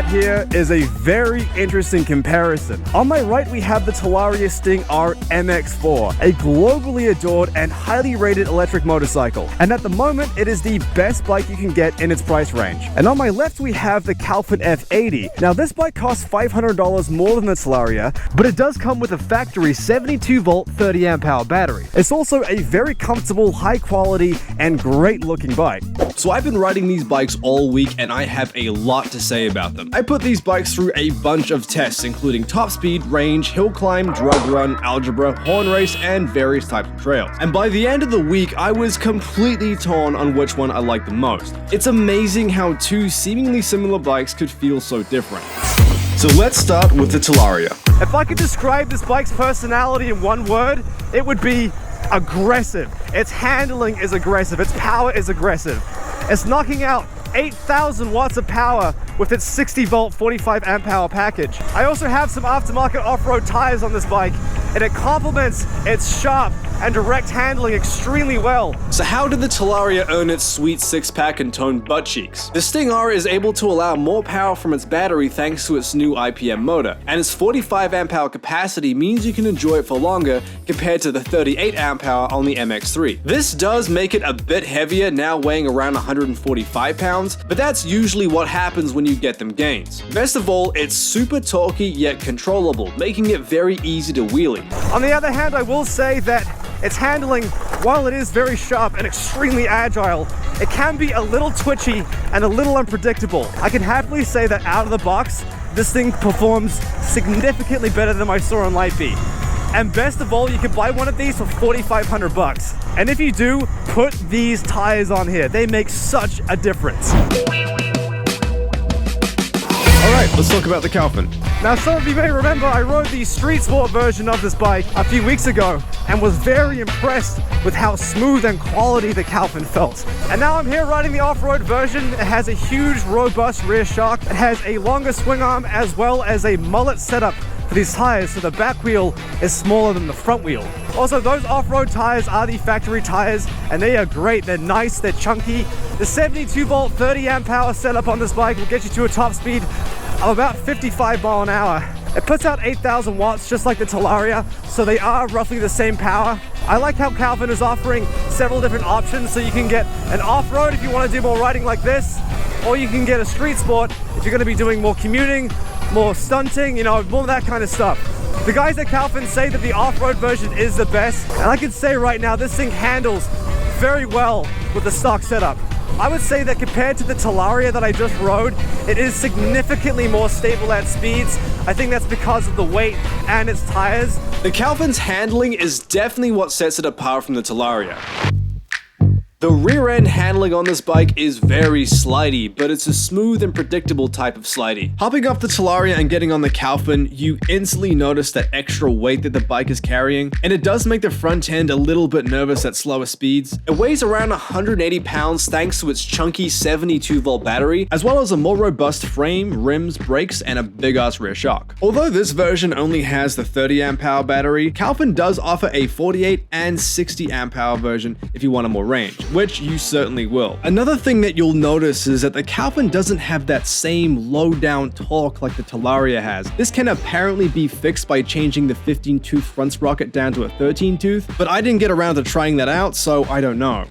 at here is a very interesting comparison. On my right, we have the Talaria Sting R MX4, a globally adored and highly rated electric motorcycle. And at the moment, it is the best bike you can get in its price range. And on my left, we have the Caofen F80. Now, this bike costs $500 more than the Talaria, but it does come with a factory 72-volt 30-amp-hour battery. It's also a very comfortable, high-quality, and great-looking bike. So I've been riding these bikes all week, and I have a lot to say about them. I put these bikes through a bunch of tests, including top speed, range, hill climb, drug run, algebra, horn race, and various types of trails. And by the end of the week, I was completely torn on which one I liked the most. It's amazing how two seemingly similar bikes could feel so different. So let's start with the Talaria. If I could describe this bike's personality in one word, it would be aggressive. Its handling is aggressive. Its power is aggressive. It's knocking out 8,000 watts of power with its 60-volt 45-amp-hour package. I also have some aftermarket off-road tires on this bike, and it complements its sharp and direct handling extremely well. So how did the Talaria earn its sweet six-pack and toned butt cheeks? The Sting R is able to allow more power from its battery thanks to its new IPM motor, and its 45-amp-hour capacity means you can enjoy it for longer compared to the 38-amp-hour on the MX3. This does make it a bit heavier, now weighing around 145 pounds, but that's usually what happens when you get them gains. Best of all, it's super torquey yet controllable, making it very easy to wheelie. On the other hand, I will say that its handling, while it is very sharp and extremely agile, it can be a little twitchy and a little unpredictable. I can happily say that out of the box, this thing performs significantly better than my surron Lightbeat. And best of all, you can buy one of these for 4,500 bucks. And if you do, put these tires on here. They make such a difference. Alright, let's talk about the Caofen. Now, some of you may remember I rode the street sport version of this bike a few weeks ago and was very impressed with how smooth and quality the Caofen felt. And now I'm here riding the off-road version. It has a huge, robust rear shock. It has a longer swing arm as well as a mullet setup for these tires, so the back wheel is smaller than the front wheel. Also, those off-road tires are the factory tires, and they are great. They're nice, they're chunky. The 72-volt 30-amp-hour setup on this bike will get you to a top speed of about 55 miles an hour. It puts out 8,000 watts just like the Talaria, so they are roughly the same power. I like how Caofen is offering several different options, so you can get an off-road if you want to do more riding like this, or you can get a street sport if you're going to be doing more commuting, more stunting, you know, more of that kind of stuff. The guys at Caofen say that the off-road version is the best, and I can say right now this thing handles very well with the stock setup. I would say that compared to the Talaria that I just rode, it is significantly more stable at speeds. I think that's because of the weight and its tires. The Caofen's handling is definitely what sets it apart from the Talaria. The rear end handling on this bike is very slidey, but it's a smooth and predictable type of slidey. Hopping off the Talaria and getting on the Caofen, you instantly notice that extra weight that the bike is carrying, and it does make the front end a little bit nervous at slower speeds. It weighs around 180 pounds thanks to its chunky 72-volt battery, as well as a more robust frame, rims, brakes, and a big-ass rear shock. Although this version only has the 30-amp-hour battery, Caofen does offer a 48 and 60-amp-hour version if you want a more range, which you certainly will. Another thing that you'll notice is that the Caofen doesn't have that same low-down torque like the Talaria has. This can apparently be fixed by changing the 15-tooth front sprocket down to a 13-tooth, but I didn't get around to trying that out, so I don't know.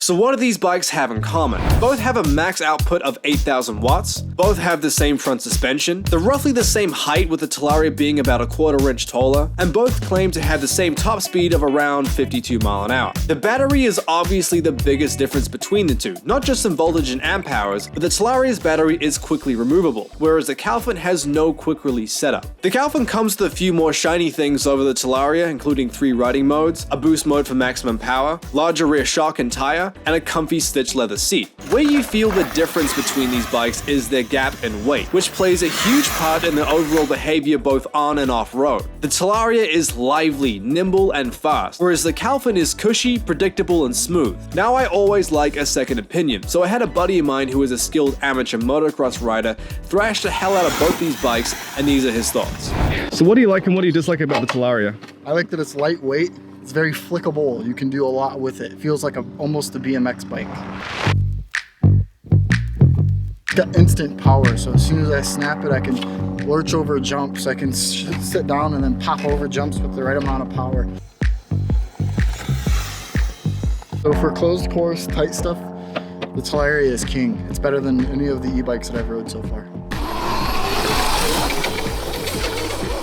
So what do these bikes have in common? Both have a max output of 8,000 watts, both have the same front suspension, they're roughly the same height with the Talaria being about a quarter-inch taller, and both claim to have the same top speed of around 52 miles an hour. The battery is obviously the biggest difference between the two, not just in voltage and amp hours, but the Talaria's battery is quickly removable, whereas the Caofen has no quick release setup. The Caofen comes with a few more shiny things over the Talaria, including 3 riding modes, a boost mode for maximum power, larger rear shock and tire, and a comfy stitched leather seat. Where you feel the difference between these bikes is their gap in weight, which plays a huge part in the overall behavior both on and off-road. The Talaria is lively, nimble, and fast, whereas the Caofen is cushy, predictable, and smooth. Now I always like a second opinion, so I had a buddy of mine who is a skilled amateur motocross rider thrash the hell out of both these bikes, and these are his thoughts. So what do you like and what do you dislike about the Talaria? I like that it's lightweight. It's very flickable. You can do a lot with it. It feels like almost a BMX bike. It's got instant power, so as soon as I snap it, I can lurch over jumps. I can sit down and then pop over jumps with the right amount of power. So for closed course, tight stuff, the Talaria is king. It's better than any of the e-bikes that I've rode so far.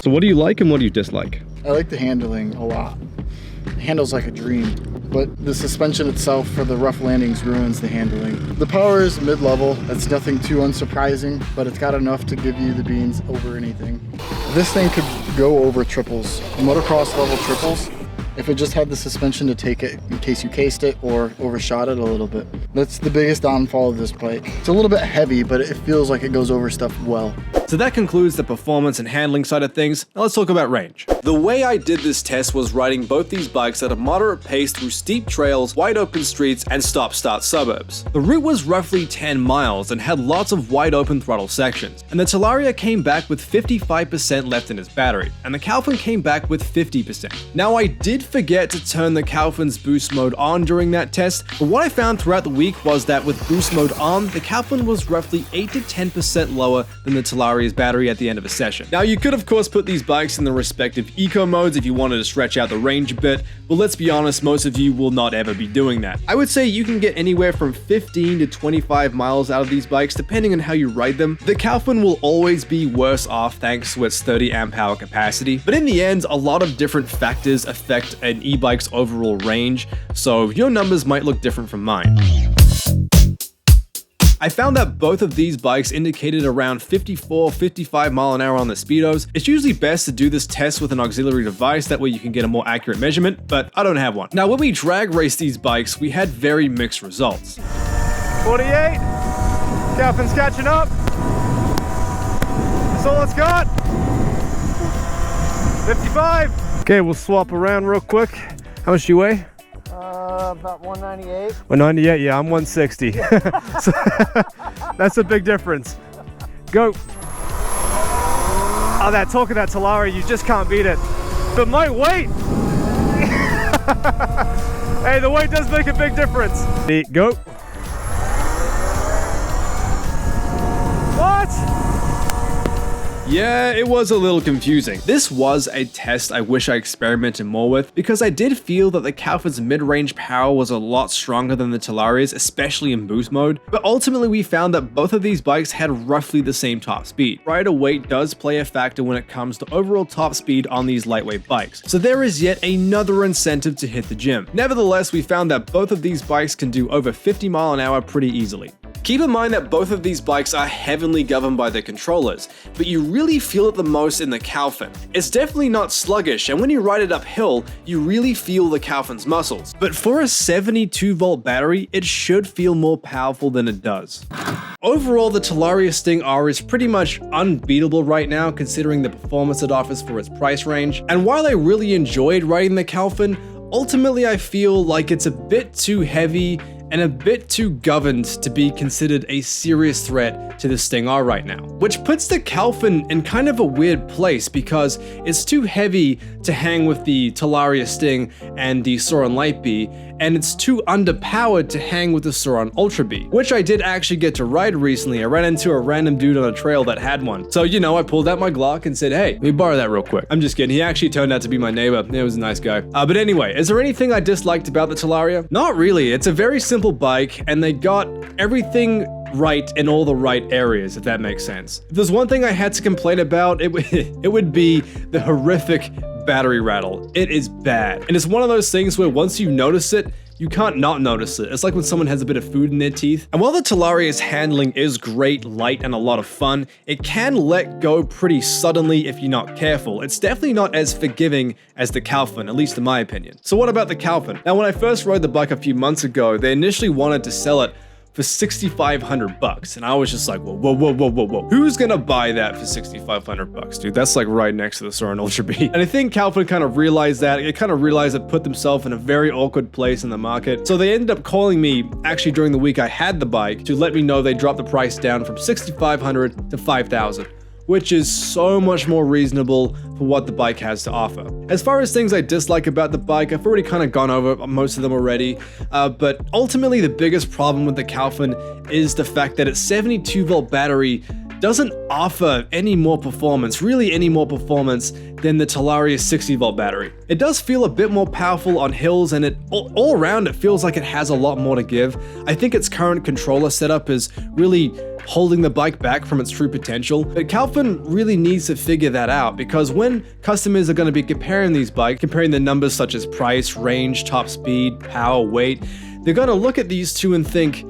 So what do you like and what do you dislike? I like the handling a lot. It handles like a dream, but the suspension itself for the rough landings ruins the handling. The power is mid-level. That's nothing too unsurprising, but it's got enough to give you the beans over anything. This thing could go over triples, motocross level triples, if it just had the suspension to take it in case you cased it or overshot it a little bit. That's the biggest downfall of this bike. It's a little bit heavy, but it feels like it goes over stuff well. So that concludes the performance and handling side of things. Now let's talk about range. The way I did this test was riding both these bikes at a moderate pace through steep trails, wide open streets, and stop-start suburbs. The route was roughly 10 miles and had lots of wide open throttle sections, and the Talaria came back with 55% left in its battery, and the Caofen came back with 50%. Now I did forget to turn the Caofen's boost mode on during that test, but what I found throughout the week was that with boost mode on, the Caofen was roughly 8 to 10% lower than the Talaria's battery at the end of a session. Now you could of course put these bikes in the respective eco modes if you wanted to stretch out the range a bit, but let's be honest, most of you will not ever be doing that. I would say you can get anywhere from 15 to 25 miles out of these bikes depending on how you ride them. The Caofen will always be worse off thanks to its 30 amp hour capacity, but in the end, a lot of different factors affect an e-bike's overall range, so your numbers might look different from mine. I found that both of these bikes indicated around 54-55 mile an hour on the speedos. It's usually best to do this test with an auxiliary device, that way you can get a more accurate measurement, but I don't have one. Now when we drag raced these bikes, we had very mixed results. 48, Caofen's catching up. That's all it's got. 55. Okay, we'll swap around real quick. How much do you weigh? About 198. 198, yeah, I'm 160. So, that's a big difference. Go. Oh, that talk of that Talaria, you just can't beat it. But my weight. Hey, the weight does make a big difference. Go. What? Yeah, it was a little confusing. This was a test I wish I experimented more with, because I did feel that the Caofen's mid-range power was a lot stronger than the Talaria's, especially in boost mode, but ultimately we found that both of these bikes had roughly the same top speed. Rider weight does play a factor when it comes to overall top speed on these lightweight bikes, so there is yet another incentive to hit the gym. Nevertheless, we found that both of these bikes can do over 50 mile an hour pretty easily. Keep in mind that both of these bikes are heavily governed by their controllers, but you really feel it the most in the Caofen. It's definitely not sluggish, and when you ride it uphill, you really feel the Caofen's muscles. But for a 72 volt battery, it should feel more powerful than it does. Overall, the Talaria Sting R is pretty much unbeatable right now considering the performance it offers for its price range, and while I really enjoyed riding the Caofen, ultimately I feel like it's a bit too heavy and a bit too governed to be considered a serious threat to the Sting R right now. Which puts the Caofen in kind of a weird place because it's too heavy to hang with the Talaria Sting and the Surron Light B, and it's too underpowered to hang with the Surron Ultra B, which I did actually get to ride recently. I ran into a random dude on a trail that had one. So, you know, I pulled out my Glock and said, hey, let me borrow that real quick. I'm just kidding. He actually turned out to be my neighbor. He was a nice guy. But anyway, is there anything I disliked about the Talaria? Not really. It's a very simple bike, and they got everything right in all the right areas, if that makes sense. If there's one thing I had to complain about, it would be the horrific battery rattle. It is bad. And it's one of those things where once you notice it, you can't not notice it. It's like when someone has a bit of food in their teeth. And while the Talaria's handling is great, light, and a lot of fun, it can let go pretty suddenly if you're not careful. It's definitely not as forgiving as the Caofen, at least in my opinion. So what about the Caofen? Now, when I first rode the bike a few months ago, they initially wanted to sell it for $6,500, and I was just like, whoa, who's gonna buy that for $6,500, dude? That's like right next to the Surron Ultra B. And I think Caofen kind of realized that. It kind of realized it put themselves in a very awkward place in the market. So they ended up calling me, actually during the week I had the bike, to let me know they dropped the price down from $6,500 to $5,000. which is so much more reasonable for what the bike has to offer. As far as things I dislike about the bike, I've already kind of gone over most of them already, but ultimately the biggest problem with the Caofen is the fact that its 72 volt battery doesn't offer any more performance, really any more performance than the Talaria 60 volt battery. It does feel a bit more powerful on hills, and all around it feels like it has a lot more to give. I think its current controller setup is really holding the bike back from its true potential, but Caofen really needs to figure that out, because when customers are going to be comparing these bikes, comparing the numbers such as price, range, top speed, power, weight, they're going to look at these two and think,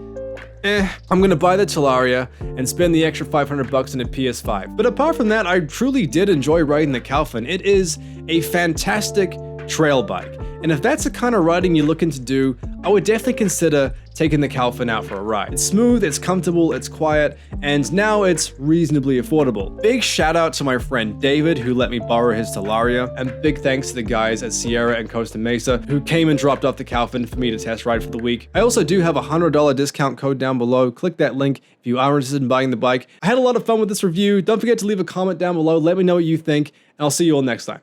I'm gonna buy the Talaria and spend the extra 500 bucks on a PS5. But apart from that, I truly did enjoy riding the Caofen. It is a fantastic trail bike. And if that's the kind of riding you're looking to do, I would definitely consider taking the Caofen out for a ride. It's smooth, it's comfortable, it's quiet, and now it's reasonably affordable. Big shout out to my friend David, who let me borrow his Talaria, and big thanks to the guys at Sierra and Costa Mesa who came and dropped off the Caofen for me to test ride for the week. I also do have a $100 discount code down below. Click that link if you are interested in buying the bike. I had a lot of fun with this review. Don't forget to leave a comment down below. Let me know what you think, and I'll see you all next time.